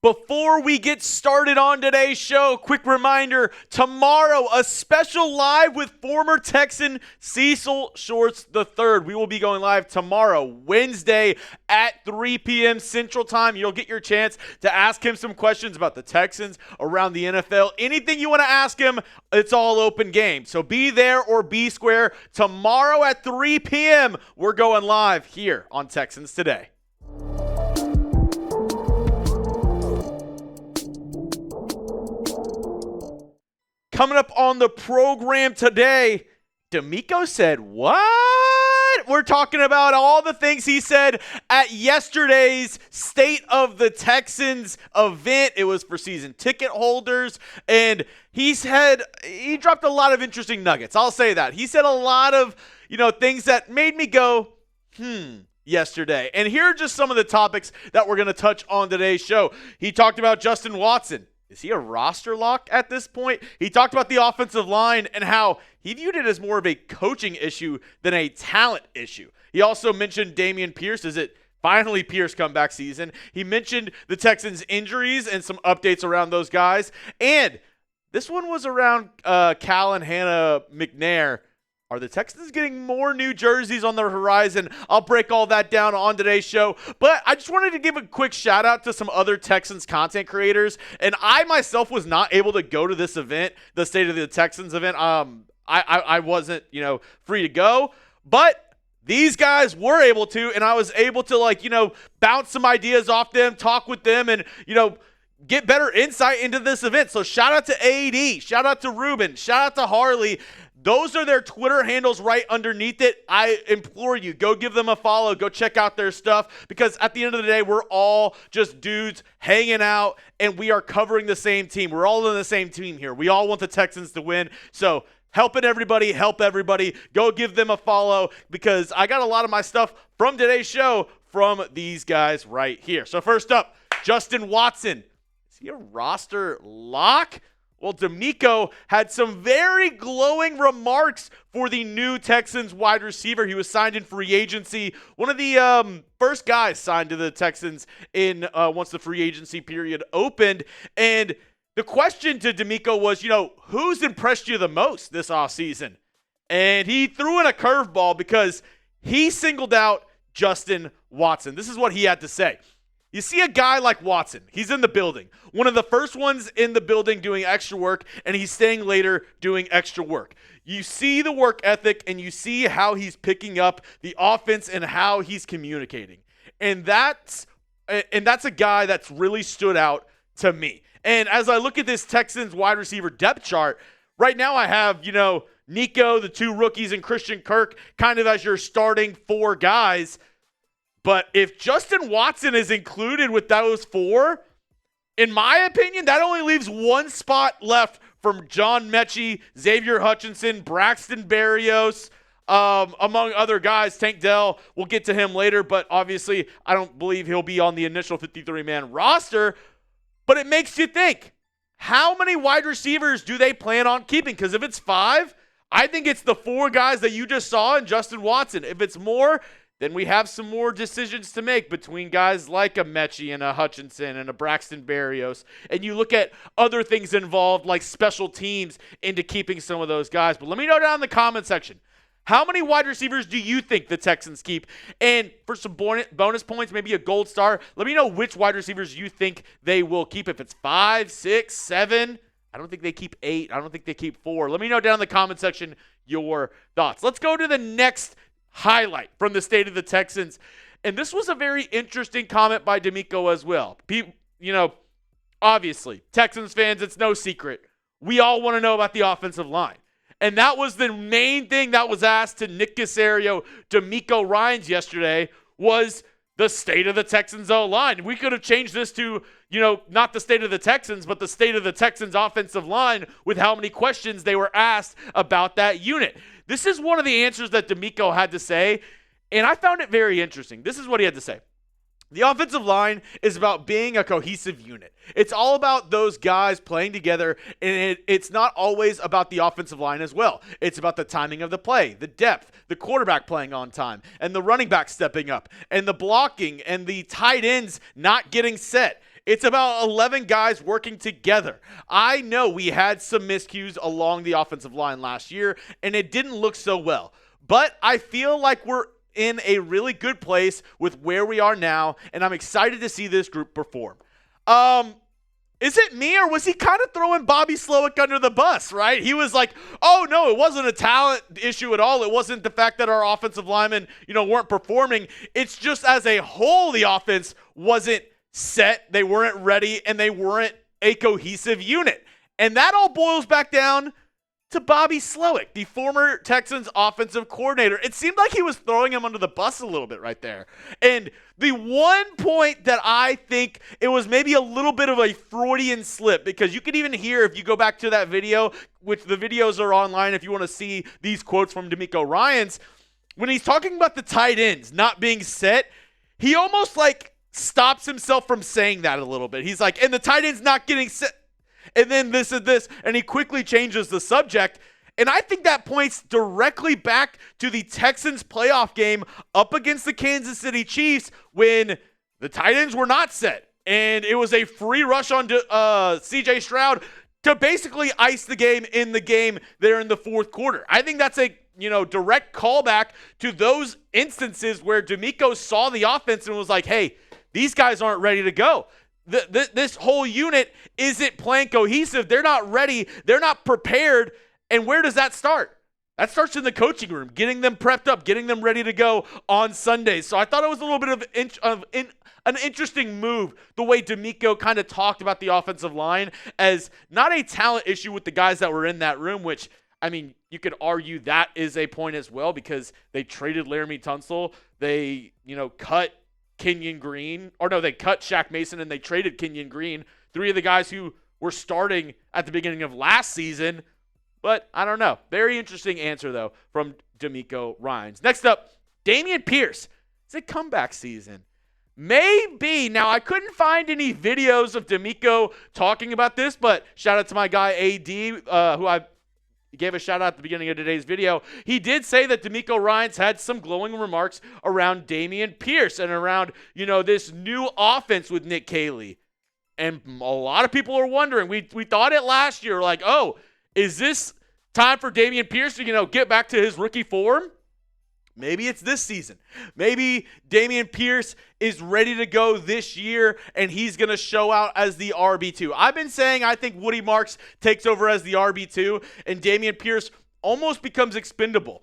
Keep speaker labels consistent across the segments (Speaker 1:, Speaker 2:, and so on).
Speaker 1: Before we get started on today's show, quick reminder, tomorrow a special live with former Texan Cecil Shorts III. We will be going live tomorrow, Wednesday at 3 p.m. Central Time. You'll get your chance to ask him some questions about the Texans, around the NFL. Anything you want to ask him, it's all open game. So be there or be square. Tomorrow at 3 p.m., we're going live here on Texans Today. Coming up on the program today, DeMeco said, what? We're talking about all the things he said at yesterday's State of the Texans event. It was for season ticket holders, and he dropped a lot of interesting nuggets. I'll say that. He said a lot of, things that made me go, yesterday. And here are just some of the topics that we're going to touch on today's show. He talked about Justin Watson. Is he a roster lock at this point? He talked about the offensive line and how he viewed it as more of a coaching issue than a talent issue. He also mentioned Dameon Pierce. Is it finally Pierce comeback season? He mentioned the Texans' injuries and some updates around those guys. And this one was around Cal and Hannah McNair. Are the Texans getting more new jerseys on the horizon? I'll break all that down on today's show. But I just wanted to give a quick shout out to some other Texans content creators. And I myself was not able to go to this event, the State of the Texans event. I wasn't, free to go. But these guys were able to, and I was able to bounce some ideas off them, talk with them, and, get better insight into this event. So shout out to AD, shout out to Ruben, shout out to Harley. Those are their Twitter handles right underneath it. I implore you, go give them a follow. Go check out their stuff, because at the end of the day, we're all just dudes hanging out, and we are covering the same team. We're all in the same team here. We all want the Texans to win. So help everybody. Go give them a follow, because I got a lot of my stuff from today's show from these guys right here. So first up, Justin Watson. Is he a roster lock? Well, DeMeco had some very glowing remarks for the new Texans wide receiver. He was signed in free agency. One of the first guys signed to the Texans in once the free agency period opened. And the question to DeMeco was, who's impressed you the most this offseason? And he threw in a curveball, because he singled out Justin Watson. This is what he had to say. You see a guy like Watson, he's in the building. One of the first ones in the building doing extra work, and he's staying later doing extra work. You see the work ethic, and you see how he's picking up the offense and how he's communicating. And that's a guy that's really stood out to me. And as I look at this Texans wide receiver depth chart, right now I have, Nico, the two rookies, and Christian Kirk kind of as your starting four guys. But if Justin Watson is included with those four, in my opinion, that only leaves one spot left from John Mechie, Xavier Hutchinson, Braxton Berrios, among other guys. Tank Dell, we'll get to him later, but obviously I don't believe he'll be on the initial 53-man roster. But it makes you think, how many wide receivers do they plan on keeping? Because if it's 5, I think it's the 4 guys that you just saw and Justin Watson. If it's more, then we have some more decisions to make between guys like a Mechie and a Hutchinson and a Braxton Berrios. And you look at other things involved like special teams into keeping some of those guys. But let me know down in the comment section, how many wide receivers do you think the Texans keep? And for some bonus points, maybe a gold star, let me know which wide receivers you think they will keep. If it's 5, 6, 7, I don't think they keep 8. I don't think they keep 4. Let me know down in the comment section your thoughts. Let's go to the next highlight from the State of the Texans. And this was a very interesting comment by DeMeco as well. Obviously, Texans fans, it's no secret. We all want to know about the offensive line. And that was the main thing that was asked to Nick Caserio, DeMeco Ryans yesterday, was the state of the Texans O-line. We could have changed this to, not the state of the Texans, but the state of the Texans offensive line, with how many questions they were asked about that unit. This is one of the answers that DeMeco had to say, and I found it very interesting. This is what he had to say. The offensive line is about being a cohesive unit. It's all about those guys playing together, and it's not always about the offensive line as well. It's about the timing of the play, the depth, the quarterback playing on time, and the running back stepping up, and the blocking, and the tight ends not getting set. It's about 11 guys working together. I know we had some miscues along the offensive line last year, and it didn't look so well. But I feel like we're in a really good place with where we are now, and I'm excited to see this group perform. Is it me, or was he kind of throwing Bobby Slowik under the bus, right? He was like, oh, no, it wasn't a talent issue at all. It wasn't the fact that our offensive linemen, weren't performing. It's just as a whole, the offense wasn't set. They weren't ready, and they weren't a cohesive unit. And that all boils back down to Bobby Slowik, the former Texans offensive coordinator. It seemed like he was throwing him under the bus a little bit right there. And the one point that I think it was maybe a little bit of a Freudian slip, because you can even hear, if you go back to that video, which the videos are online if you want to see these quotes from DeMeco Ryans, when he's talking about the tight ends not being set, he almost like stops himself from saying that a little bit. He's like, and the tight end's not getting set. And then this and this, and he quickly changes the subject. And I think that points directly back to the Texans playoff game up against the Kansas City Chiefs when the tight ends were not set. And it was a free rush on C.J. Stroud to basically ice the game in the game there in the fourth quarter. I think that's a direct callback to those instances where DeMeco saw the offense and was like, hey, these guys aren't ready to go. This whole unit isn't playing cohesive. They're not ready. They're not prepared. And where does that start? That starts in the coaching room, getting them prepped up, getting them ready to go on Sundays. So I thought it was a little bit of an interesting move, the way DeMeco kind of talked about the offensive line as not a talent issue with the guys that were in that room, which, I mean, you could argue that is a point as well, because they traded Laramie Tunsil. They, cut Kenyon Green, or no, they cut Shaq Mason and they traded Kenyon Green, three of the guys who were starting at the beginning of last season. But I don't know. Very interesting answer, though, from DeMeco Ryans. Next up, Dameon Pierce. It's a comeback season. Maybe. Now, I couldn't find any videos of DeMeco talking about this, but shout out to my guy AD, who I gave a shout out at the beginning of today's video. He did say that DeMeco Ryans had some glowing remarks around Dameon Pierce and around, this new offense with Nick Caley. And a lot of people are wondering, we thought it last year, like, oh, is this time for Dameon Pierce to, get back to his rookie form? Maybe it's this season. Maybe Dameon Pierce is ready to go this year, and he's going to show out as the RB2. I've been saying I think Woody Marks takes over as the RB2, and Dameon Pierce almost becomes expendable.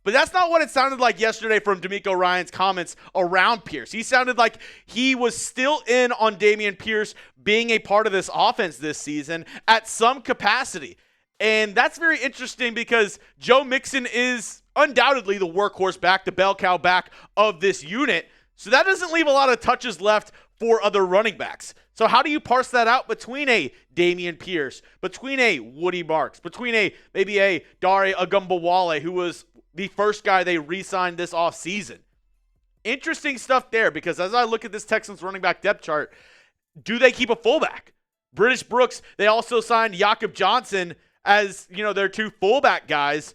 Speaker 1: But that's not what it sounded like yesterday from DeMeco Ryans' comments around Pierce. He sounded like he was still in on Dameon Pierce being a part of this offense this season at some capacity. And that's very interesting because Joe Mixon is undoubtedly the workhorse back, the bell cow back of this unit. So that doesn't leave a lot of touches left for other running backs. So how do you parse that out between a Dameon Pierce, between a Woody Marks, between maybe a Dare Ogunbowale, who was the first guy they re-signed this offseason? Interesting stuff there, because as I look at this Texans running back depth chart, do they keep a fullback? British Brooks, they also signed Jakob Johnson as, their two fullback guys.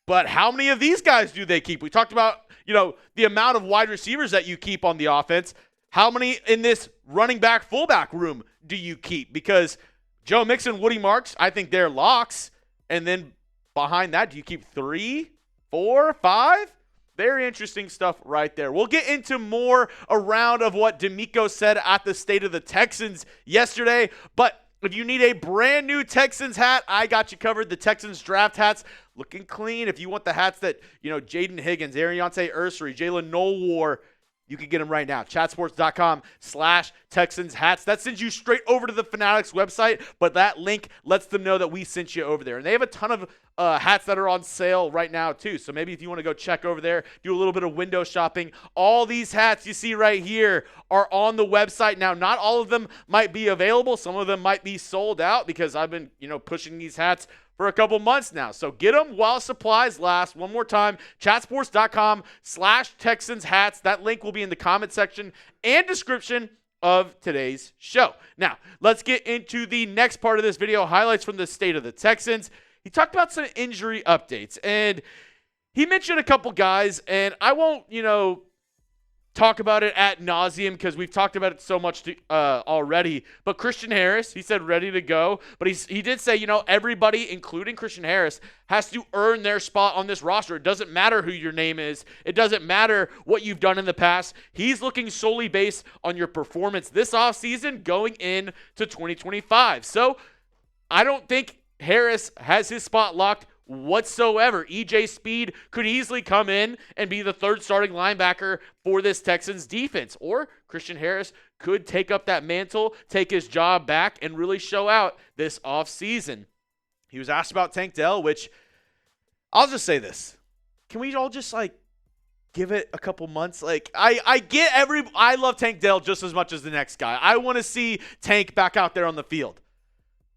Speaker 1: But how many of these guys do they keep? We talked about, the amount of wide receivers that you keep on the offense. How many in this running back fullback room do you keep? Because Joe Mixon, Woody Marks, I think they're locks. And then behind that, do you keep 3, 4, 5? Very interesting stuff right there. We'll get into more around of what DeMeco said at the State of the Texans yesterday. But if you need a brand new Texans hat, I got you covered. The Texans draft hats, looking clean. If you want the hats that, Jaden Higgins, Ariante Ursery, Jalen Noel wore, you can get them right now. Chatsports.com/Texans hats. That sends you straight over to the Fanatics website, but that link lets them know that we sent you over there. And they have a ton of hats that are on sale right now too. So maybe if you want to go check over there, do a little bit of window shopping. All these hats you see right here are on the website now. Not all of them might be available. Some of them might be sold out because I've been, pushing these hats for a couple months now. So get them while supplies last. One more time, chatsports.com/Texans hats. That link will be in the comment section and description of today's show. Now, let's get into the next part of this video, highlights from the State of the Texans. He talked about some injury updates, and he mentioned a couple guys, and I won't, talk about it ad nauseum because we've talked about it so much already. But Christian Harris, he said ready to go. But he did say, everybody, including Christian Harris, has to earn their spot on this roster. It doesn't matter who your name is. It doesn't matter what you've done in the past. He's looking solely based on your performance this offseason going into 2025. So I don't think Harris has his spot locked whatsoever. EJ Speed could easily come in and be the third starting linebacker for this Texans defense, or Christian Harris could take up that mantle, take his job back, and really show out this offseason. He was asked about Tank Dell, which I'll just say this. Can we all just give it a couple months? I love Tank Dell just as much as the next guy. I want to see Tank back out there on the field.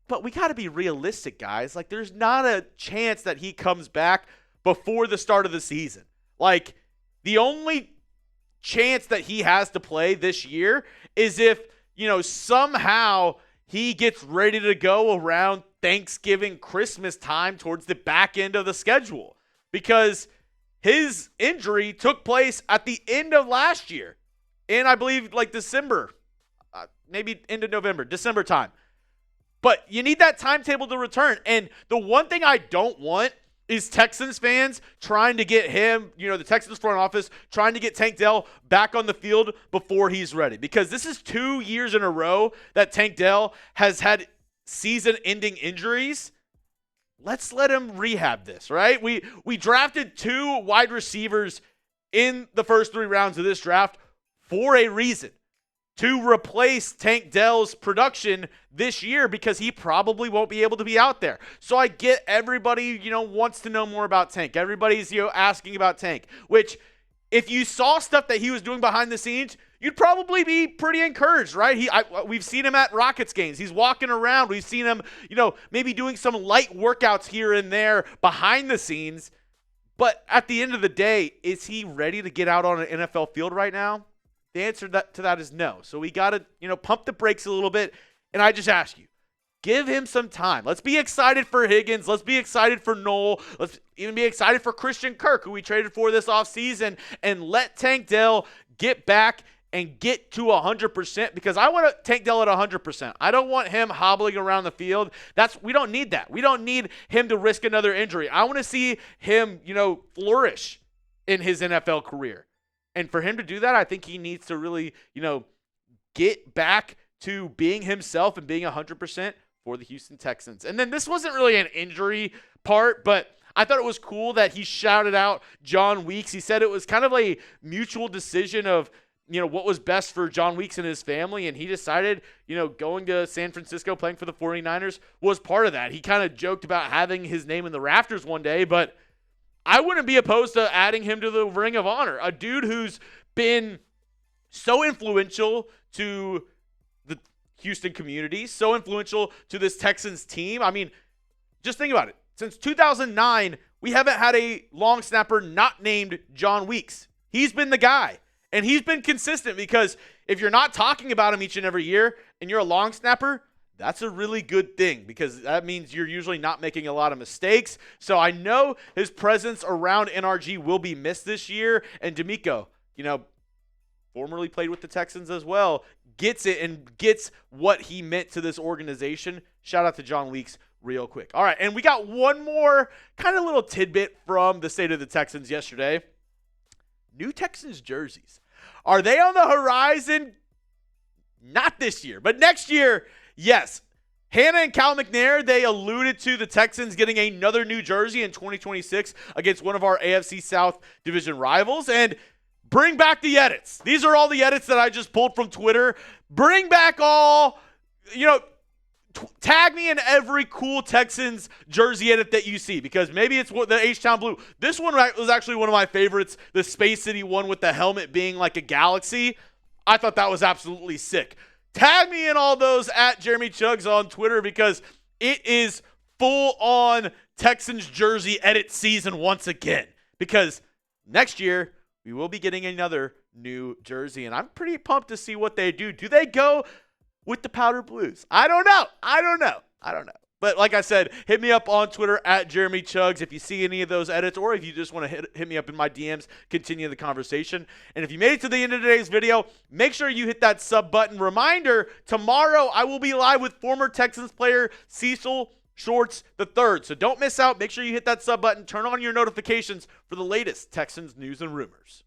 Speaker 1: But we got to be realistic, guys. There's not a chance that he comes back before the start of the season. The only chance that he has to play this year is if, somehow he gets ready to go around Thanksgiving, Christmas time towards the back end of the schedule. Because his injury took place at the end of last year. In, I believe, December. Maybe end of November, December time. But you need that timetable to return. And the one thing I don't want is Texans fans trying to get him, the Texans front office, trying to get Tank Dell back on the field before he's ready. Because this is 2 years in a row that Tank Dell has had season-ending injuries. Let's let him rehab this, right? We drafted 2 wide receivers in the first 3 rounds of this draft for a reason. To replace Tank Dell's production this year because he probably won't be able to be out there. So I get everybody, wants to know more about Tank. Everybody's, asking about Tank, which if you saw stuff that he was doing behind the scenes, you'd probably be pretty encouraged, right? We've seen him at Rockets games. He's walking around. We've seen him, maybe doing some light workouts here and there behind the scenes. But at the end of the day, is he ready to get out on an NFL field right now? The answer to that is no. So we got to, pump the brakes a little bit. And I just ask you, give him some time. Let's be excited for Higgins. Let's be excited for Noel. Let's even be excited for Christian Kirk, who we traded for this offseason. And let Tank Dell get back and get to 100% because I want Tank Dell at 100%. I don't want him hobbling around the field. We don't need that. We don't need him to risk another injury. I want to see him, flourish in his NFL career. And for him to do that, I think he needs to really, get back to being himself and being 100% for the Houston Texans. And then this wasn't really an injury part, but I thought it was cool that he shouted out John Weeks. He said it was kind of a mutual decision of, what was best for John Weeks and his family. And he decided, going to San Francisco, playing for the 49ers was part of that. He kind of joked about having his name in the rafters one day, but I wouldn't be opposed to adding him to the Ring of Honor. A dude who's been so influential to the Houston community, so influential to this Texans team. I mean, just think about it. Since 2009, we haven't had a long snapper not named John Weeks. He's been the guy. And he's been consistent because if you're not talking about him each and every year and you're a long snapper, that's a really good thing because that means you're usually not making a lot of mistakes. So I know his presence around NRG will be missed this year. And DeMeco, formerly played with the Texans as well, gets it and gets what he meant to this organization. Shout out to John Weeks real quick. All right, and we got one more kind of little tidbit from the State of the Texans yesterday. New Texans jerseys. Are they on the horizon? Not this year, but next year. Yes, Hannah and Cal McNair, they alluded to the Texans getting another new jersey in 2026 against one of our AFC South division rivals. And bring back the edits. These are all the edits that I just pulled from Twitter. Bring back all, tag me in every cool Texans jersey edit that you see because maybe it's the H-Town Blue. This one was actually one of my favorites, the Space City one with the helmet being like a galaxy. I thought that was absolutely sick. Tag me in all those at Jeremy Chuggs on Twitter because it is full-on Texans jersey edit season once again. Because next year, we will be getting another new jersey, and I'm pretty pumped to see what they do. Do they go with the powder blues? I don't know. But like I said, hit me up on Twitter at Jeremy Chuggs if you see any of those edits, or if you just want to hit me up in my DMs, continue the conversation. And if you made it to the end of today's video, make sure you hit that sub button. Reminder, tomorrow I will be live with former Texans player Cecil Shorts III. So don't miss out. Make sure you hit that sub button. Turn on your notifications for the latest Texans news and rumors.